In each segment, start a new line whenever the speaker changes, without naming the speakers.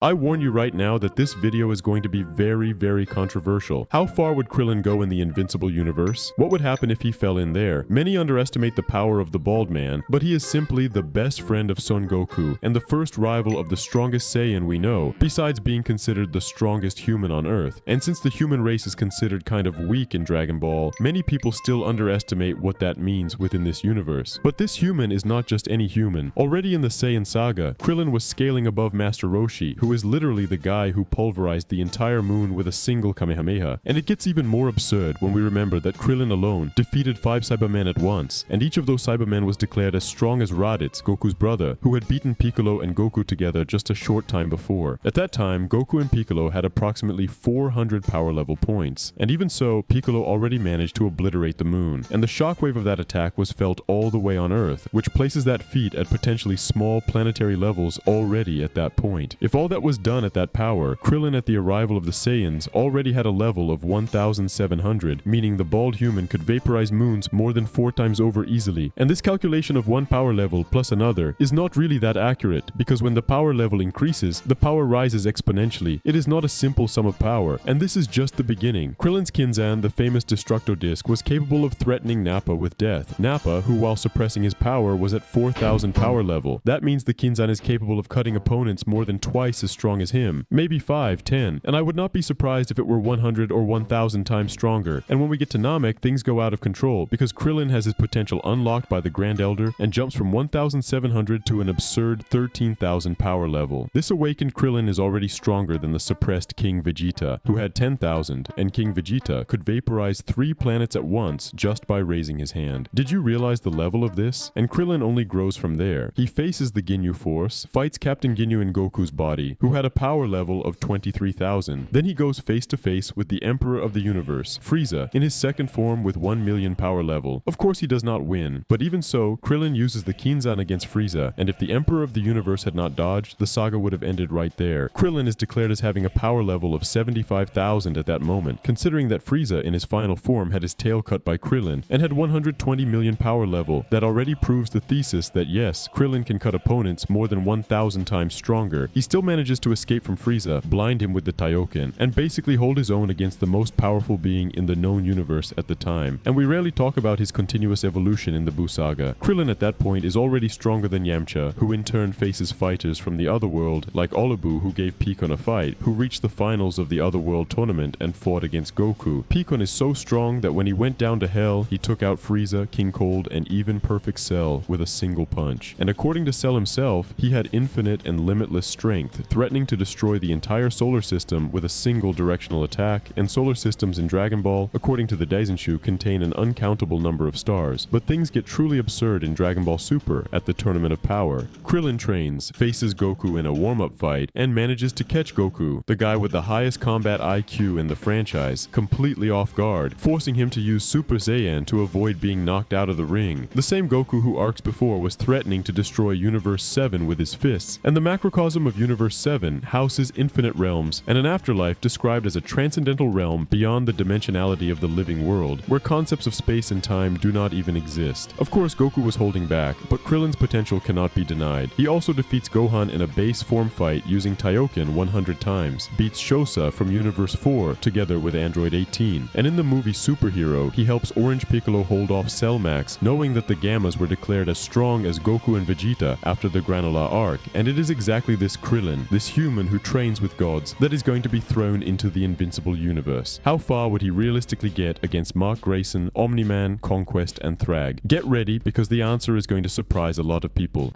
I warn you right now that this video is going to be very controversial. How far would Krillin go in the Invincible universe? What would happen if he fell in there? Many underestimate the power of the bald man, but he is simply the best friend of Son Goku and the first rival of the strongest Saiyan we know, besides being considered the strongest human on Earth. And since the human race is considered kind of weak in Dragon Ball, many people still underestimate what that means within this universe. But this human is not just any human. Already in the Saiyan saga, Krillin was scaling above Master Roshi, who is literally the guy who pulverized the entire moon with a single Kamehameha. And it gets even more absurd when we remember that Krillin alone defeated 5 Cybermen at once, and each of those Cybermen was declared as strong as Raditz, Goku's brother, who had beaten Piccolo and Goku together just a short time before. At that time, Goku and Piccolo had approximately 400 power level points, and even so, Piccolo already managed to obliterate the moon, and the shockwave of that attack was felt all the way on Earth, which places that feat at potentially small planetary levels already at that point. If all that was done at that power, Krillin at the arrival of the Saiyans already had a level of 1,700, meaning the bald human could vaporize moons more than 4 times over easily. And this calculation of one power level plus another is not really that accurate, because when the power level increases, the power rises exponentially. It is not a simple sum of power, and this is just the beginning. Krillin's Kienzan, the famous Destructo disc, was capable of threatening Nappa with death. Nappa, who while suppressing his power was at 4,000 power level. That means the Kienzan is capable of cutting opponents more than twice as strong as him, maybe 5, 10, and I would not be surprised if it were 100 or 1,000 times stronger. And when we get to Namek, things go out of control, because Krillin has his potential unlocked by the Grand Elder and jumps from 1,700 to an absurd 13,000 power level. This awakened Krillin is already stronger than the suppressed King Vegeta, who had 10,000, and King Vegeta could vaporize 3 planets at once just by raising his hand. Did you realize the level of this? And Krillin only grows from there. He faces the Ginyu Force, fights Captain Ginyu in Goku's body, who had a power level of 23,000. Then he goes face to face with the Emperor of the Universe, Frieza, in his second form with 1 million power level. Of course he does not win, but even so, Krillin uses the Kienzan against Frieza, and if the Emperor of the Universe had not dodged, the saga would have ended right there. Krillin is declared as having a power level of 75,000 at that moment, considering that Frieza in his final form had his tail cut by Krillin, and had 120 million power level. That already proves the thesis that yes, Krillin can cut opponents more than 1,000 times stronger. He still manages to escape from Frieza, blind him with the Taiyoken, and basically hold his own against the most powerful being in the known universe at the time. And we rarely talk about his continuous evolution in the Buu saga. Krillin at that point is already stronger than Yamcha, who in turn faces fighters from the other world like Olubu, who gave Pikkon a fight, who reached the finals of the Otherworld tournament and fought against Goku. Pikkon is so strong that when he went down to hell, he took out Frieza, King Cold, and even Perfect Cell with a single punch. And according to Cell himself, he had infinite and limitless strength, threatening to destroy the entire solar system with a single directional attack, and solar systems in Dragon Ball, according to the Daisenshu, contain an uncountable number of stars. But things get truly absurd in Dragon Ball Super at the Tournament of Power. Krillin trains, faces Goku in a warm-up fight, and manages to catch Goku, the guy with the highest combat IQ in the franchise, completely off guard, forcing him to use Super Saiyan to avoid being knocked out of the ring. The same Goku who arcs before was threatening to destroy Universe 7 with his fists, and the macrocosm of Universe 7 houses infinite realms and an afterlife described as a transcendental realm beyond the dimensionality of the living world, where concepts of space and time do not even exist. Of course, Goku was holding back, but Krillin's potential cannot be denied. He also defeats Gohan in a base form fight using Taiyoken 100 times, beats Shosa from Universe 4 together with Android 18, and in the movie Superhero, he helps Orange Piccolo hold off Cell Max, knowing that the Gammas were declared as strong as Goku and Vegeta after the Granola arc, and it is exactly this Krillin, this human who trains with gods, that is going to be thrown into the Invincible universe. How far would he realistically get against Mark Grayson, Omni-Man, Conquest, and Thragg? Get ready, because the answer is going to surprise a lot of people.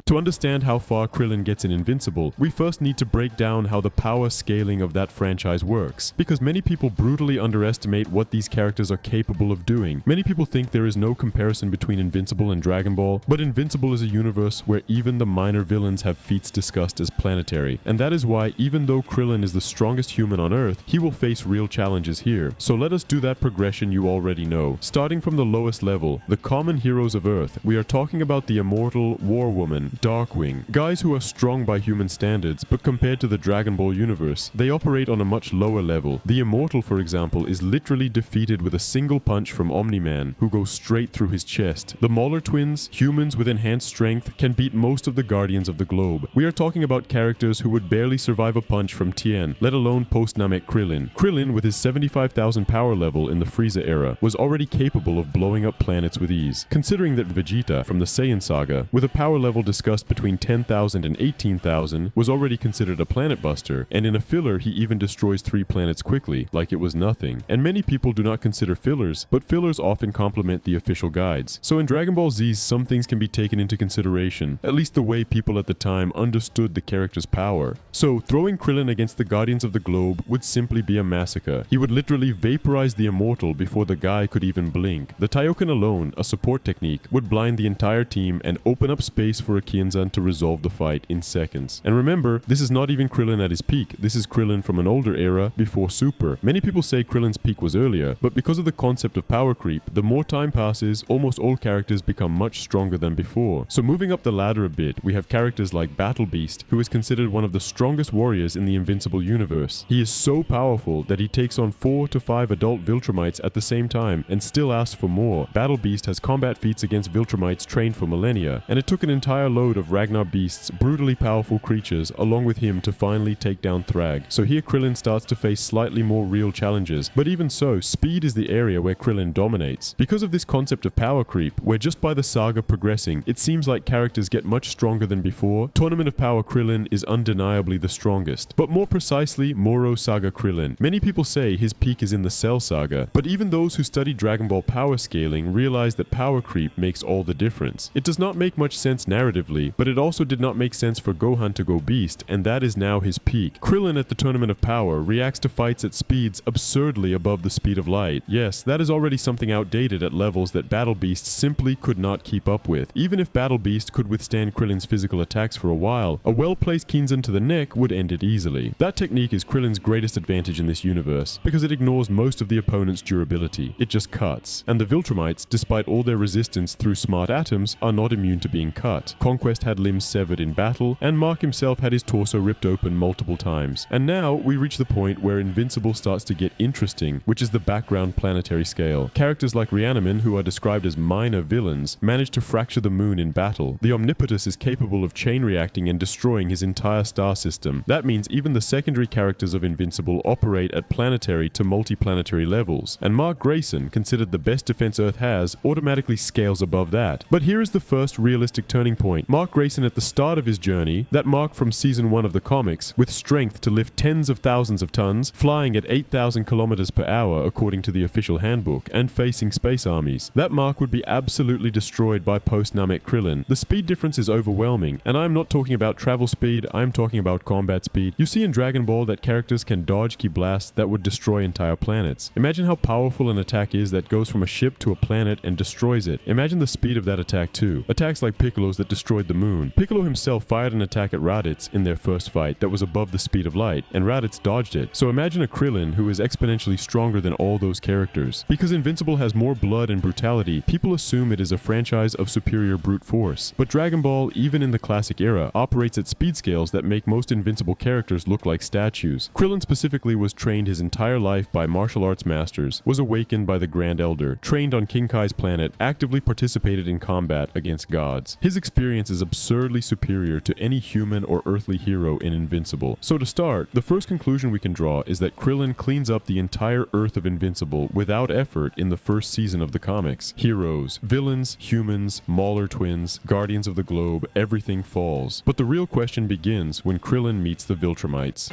To understand how far Krillin gets in Invincible, we first need to break down how the power scaling of that franchise works, because many people brutally underestimate what these characters are capable of doing. Many people think there is no comparison between Invincible and Dragon Ball, but Invincible is a universe where even the minor villains have feats discussed as planetary, and that is why even though Krillin is the strongest human on Earth, he will face real challenges here. So let us do that progression you already know. Starting from the lowest level, the common heroes of Earth, we are talking about the Immortal, War Woman, Darkwing. Guys who are strong by human standards, but compared to the Dragon Ball universe, they operate on a much lower level. The Immortal, for example, is literally defeated with a single punch from Omni-Man, who goes straight through his chest. The Mauler twins, humans with enhanced strength, can beat most of the Guardians of the Globe. We are talking about characters who would barely survive a punch from Tien, let alone post-Namek Krillin. Krillin, with his 75,000 power level in the Frieza era, was already capable of blowing up planets with ease. Considering that Vegeta, from the Saiyan saga, with a power level discussed between 10,000 and 18,000, was already considered a planet buster, and in a filler he even destroys 3 planets quickly, like it was nothing. And many people do not consider fillers, but fillers often complement the official guides. So in Dragon Ball Z, some things can be taken into consideration, at least the way people at the time understood the character's power. So throwing Krillin against the Guardians of the Globe would simply be a massacre. He would literally vaporize the Immortal before the guy could even blink. The Taiyoken alone, a support technique, would blind the entire team and open up space for a Kienzan to resolve the fight in seconds. And remember, this is not even Krillin at his peak. This is Krillin from an older era, before Super. Many people say Krillin's peak was earlier, but because of the concept of power creep, the more time passes, almost all characters become much stronger than before. So moving up the ladder a bit, we have characters like Battle Beast, who is considered one of the strongest warriors in the Invincible universe. He is so powerful that he takes on 4 to 5 adult Viltrumites at the same time and still asks for more. Battle Beast has combat feats against Viltrumites trained for millennia, and it took an entire load of Ragnar Beast's brutally powerful creatures along with him to finally take down Thragg. So here Krillin starts to face slightly more real challenges, but even so, speed is the area where Krillin dominates. Because of this concept of power creep, where just by the saga progressing, it seems like characters get much stronger than before, Tournament of Power Krillin is undeniably the strongest. But more precisely, Moro Saga Krillin. Many people say his peak is in the Cell Saga, but even those who study Dragon Ball power scaling realize that power creep makes all the difference. It does not make much sense narratively, but it also did not make sense for Gohan to go beast, and that is now his peak. Krillin at the Tournament of Power reacts to fights at speeds absurdly above the speed of light. Yes, that is already something outdated at levels that Battle Beast simply could not keep up with. Even if Battle Beast could withstand Krillin's physical attacks for a while, a well-placed Kienzan to the neck would end it easily. That technique is Krillin's greatest advantage in this universe, because it ignores most of the opponent's durability. It just cuts. And the Viltrumites, despite all their resistance through smart atoms, are not immune to being cut. Conquest had limbs severed in battle, and Mark himself had his torso ripped open multiple times. And now we reach the point where Invincible starts to get interesting, which is the background planetary scale. Characters like Reaniman, who are described as minor villains, manage to fracture the moon in battle. The Omnipotus is capable of chain reacting and destroying his entire star system. That means even the secondary characters of Invincible operate at planetary to multiplanetary levels, and Mark Grayson, considered the best defense Earth has, automatically scales above that. But here is the first realistic turning point. Mark Grayson at the start of his journey, that Mark from season 1 of the comics, with strength to lift tens of thousands of tons, flying at 8,000 kilometers per hour according to the official handbook, and facing space armies. That Mark would be absolutely destroyed by post-Namek Krillin. The speed difference is overwhelming, and I'm not talking about travel speed, I'm talking about combat speed. You see in Dragon Ball that characters can dodge ki blasts that would destroy entire planets. Imagine how powerful an attack is that goes from a ship to a planet and destroys it. Imagine the speed of that attack too. Attacks like Piccolo's that destroyed the moon. Piccolo himself fired an attack at Raditz in their first fight that was above the speed of light, and Raditz dodged it. So imagine a Krillin who is exponentially stronger than all those characters. Because Invincible has more blood and brutality, people assume it is a franchise of superior brute force. But Dragon Ball, even in the classic era, operates at speed scales that make most Invincible characters look like statues. Krillin specifically was trained his entire life by martial arts masters, was awakened by the Grand Elder, trained on King Kai's planet, actively participated in combat against gods. His experience is absurdly superior to any human or earthly hero in Invincible. So to start, the first conclusion we can draw is that Krillin cleans up the entire Earth of Invincible without effort in the first season of the comics. Heroes, villains, humans, Mauler twins, Guardians of the Globe, everything falls. But the real question begins when Krillin meets the Viltrumites.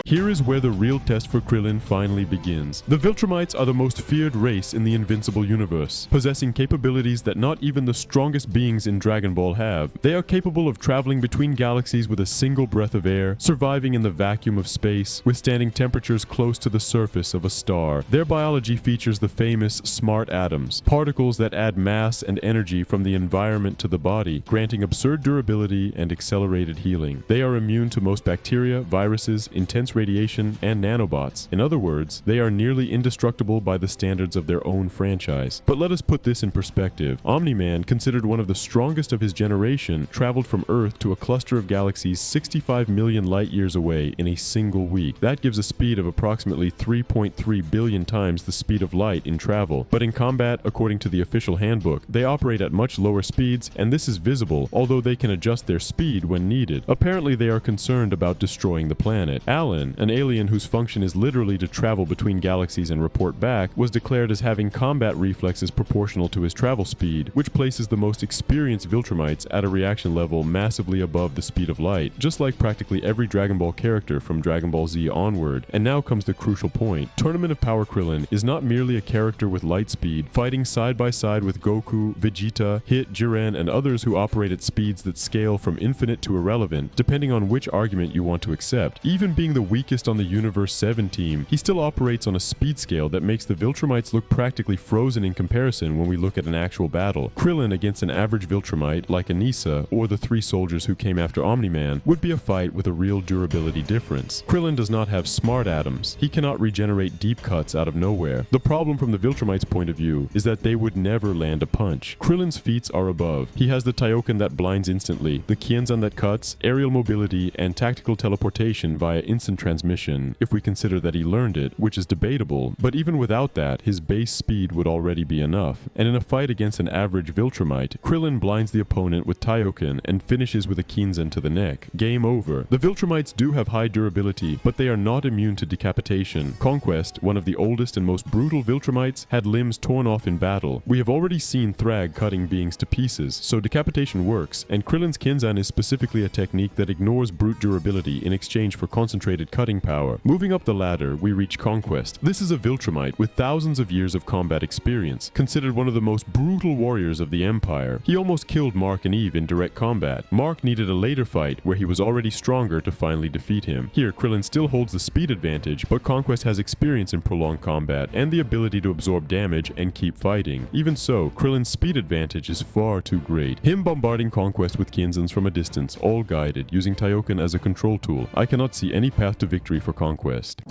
Here is where the real test for Krillin finally begins. The Viltrumites are the most feared race in the Invincible universe, possessing capabilities that not even the strongest beings in Dragon Ball have. They are capable of traveling between galaxies with a single breath of air, surviving in the vacuum of space, withstanding temperatures close to the surface of a star. Their biology features the famous smart atoms, particles that add mass and energy from the environment to the body, granting absurd durability and accelerated healing. They are immune to most bacteria, viruses, intense radiation, and nanobots. In other words, they are nearly indestructible by the standards of their own franchise. But let us put this in perspective. Omni-Man, considered one of the strongest of his generation, traveled from Earth to a cluster of galaxies 65 million light years away in a single week. That gives a speed of approximately 3.3 billion times the speed of light in travel. But in combat, according to the official handbook, they operate at much lower speeds, and this is visible, although they can adjust their speed when needed. Apparently they are concerned about destroying the planet. Alan, an alien whose function is literally to travel between galaxies and report back, was declared as having combat reflexes proportional to his travel speed, which places the most experienced Viltrumites at a reaction level massively above the speed of light, just like practically every Dragon Ball character from Dragon Ball Z onward. And now comes the crucial point. Tournament of Power Krillin is not merely a character with light speed, fighting side by side with Goku, Vegeta, Hit, Jiren, and others who operate at speeds that scale from infinite to irrelevant, depending on which argument you want to accept. Even being the weakest on the Universe 7 team, he still operates on a speed scale that makes the Viltrumites look practically frozen in comparison when we look at an actual battle. Krillin against an average Viltrumite like Anissa or the 3 soldiers who came after Omni-Man would be a fight with a real durability difference. Krillin does not have smart atoms. He cannot regenerate deep cuts out of nowhere. The problem from the Viltrumites' point of view is that they would never land a punch. Krillin's feats are above. He has the Taiyoken that blinds instantly, the Kienzan that cuts, aerial mobility, and tactical teleportation via instant transmission, if we consider that he learned it, which is debatable, but even without that, his base speed would already be enough. And in a fight against an average Viltrumite, Krillin blinds the opponent with Taiyoken and finishes with a Kienzan to the neck. Game over. The Viltrumites do have high durability, but they are not immune to decapitation. Conquest, one of the oldest and most brutal Viltrumites, had limbs torn off in battle. We have already seen Thragg cutting beings to pieces, so decapitation works, and Krillin's Kienzan is specifically a technique that ignores brute durability in exchange for concentrated cutting power. Moving up the ladder, we reach Conquest. This is a Viltrumite with thousands of years of combat experience, considered one of the most brutal warriors of the Empire. He almost killed Mark and Eve in direct combat. Mark needed a later fight where he was already stronger to finally defeat him. Here, Krillin still holds the speed advantage, but Conquest has experience in prolonged combat and the ability to absorb damage and keep fighting. Even so, Krillin's speed advantage is far too great. Him bombarding Conquest with Kienzans from a distance, all guided, using Taiyoken as a control tool. I cannot see any path to victory for Conquest.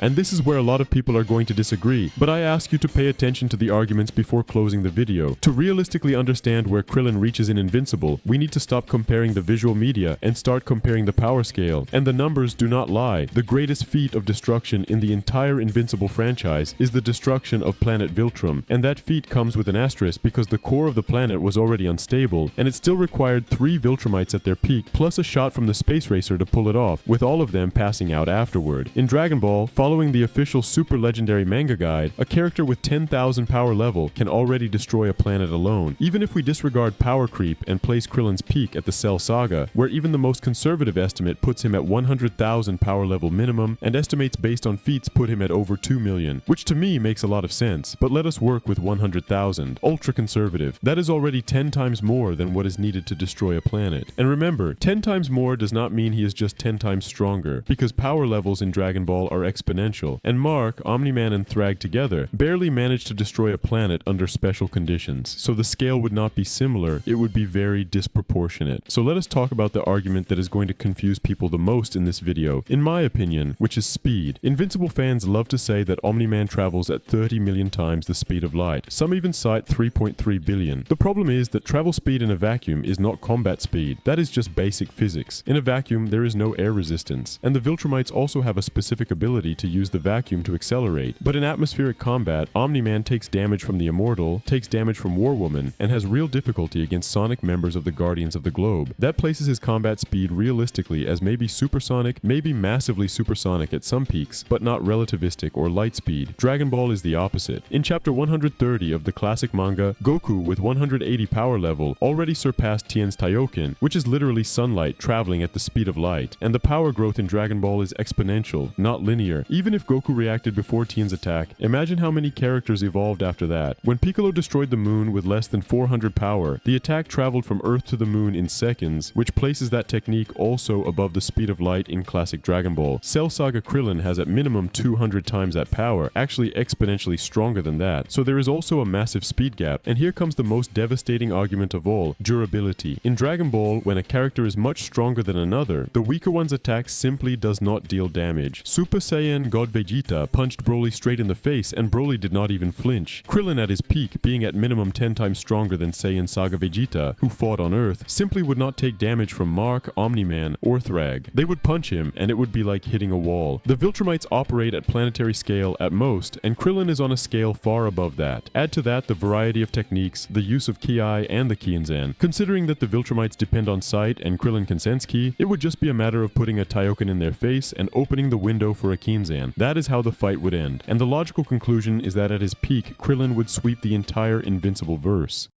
And this is where a lot of people are going to disagree, but I ask you to pay attention to the arguments before closing the video. To realistically understand where Krillin reaches in Invincible, we need to stop comparing the visual media and start comparing the power scale. And the numbers do not lie. The greatest feat of destruction in the entire Invincible franchise is the destruction of planet Viltrum, and that feat comes with an asterisk because the core of the planet was already unstable, and it still required 3 Viltrumites at their peak, plus a shot from the space racer to pull it off, with all of them passing out afterward. In Dragon Ball, following the official super legendary manga guide, a character with 10,000 power level can already destroy a planet alone. Even if we disregard power creep and place Krillin's peak at the Cell Saga, where even the most conservative estimate puts him at 100,000 power level minimum, and estimates based on feats put him at over 2 million, which to me makes a lot of sense, but let us work with 100,000. Ultra conservative. That is already 10 times more than what is needed to destroy a planet. And remember, 10 times more does not mean he is just 10 times stronger, because power levels in Dragon Ball are exponential, and Mark, Omni-Man, and Thragg together barely managed to destroy a planet under special conditions, so the scale would not be similar, it would be very disproportionate. So let us talk about the argument that is going to confuse people the most in this video, in my opinion, which is speed. Invincible fans love to say that Omni-Man travels at 30 million times the speed of light. Some even cite 3.3 billion. The problem is that travel speed in a vacuum is not combat speed. That is just basic physics. In a vacuum, there is no air resistance, and the Viltrumites also have a specific ability to use the vacuum to accelerate. But in atmospheric combat, Omni-Man takes damage from the Immortal, takes damage from War Woman, and has real difficulty against sonic members of the Guardians of the Globe. That places his combat speed realistically as maybe supersonic, maybe massively supersonic at some peaks, but not relativistic or light speed. Dragon Ball is the opposite. In chapter 130 of the classic manga, Goku with 180 power level already surpassed Tien's Taiyoken, which is literally sunlight traveling at the speed of light, and the power growth in Dragon Ball is exponential, not linear. Even if Goku reacted before Tien's attack, imagine how many characters evolved after that. When Piccolo destroyed the moon with less than 400 power, the attack traveled from Earth to the moon in seconds, which places that technique also above the speed of light in classic Dragon Ball. Cell Saga Krillin has at minimum 200 times that power, actually exponentially stronger than that, so there is also a massive speed gap. And here comes the most devastating argument of all, durability. In Dragon Ball, when a character is much stronger than another, the weaker one's attack simply does not deal damage. Super Saiyan God Vegeta punched Broly straight in the face and Broly did not even flinch. Krillin at his peak, being at minimum 10 times stronger than Saiyan Saga Vegeta, who fought on Earth, simply would not take damage from Mark, Omni-Man, or Thragg. They would punch him and it would be like hitting a wall. The Viltrumites operate at planetary scale at most, and Krillin is on a scale far above that. Add to that the variety of techniques, the use of Ki and the Kienzan. Considering that the Viltrumites depend on sight and Krillin can sense Ki, it would just be a matter of putting a Taiyoken in their face and opening the window for a Kienzan. That is how the fight would end. And the logical conclusion is that at his peak, Krillin would sweep the entire Invincible verse.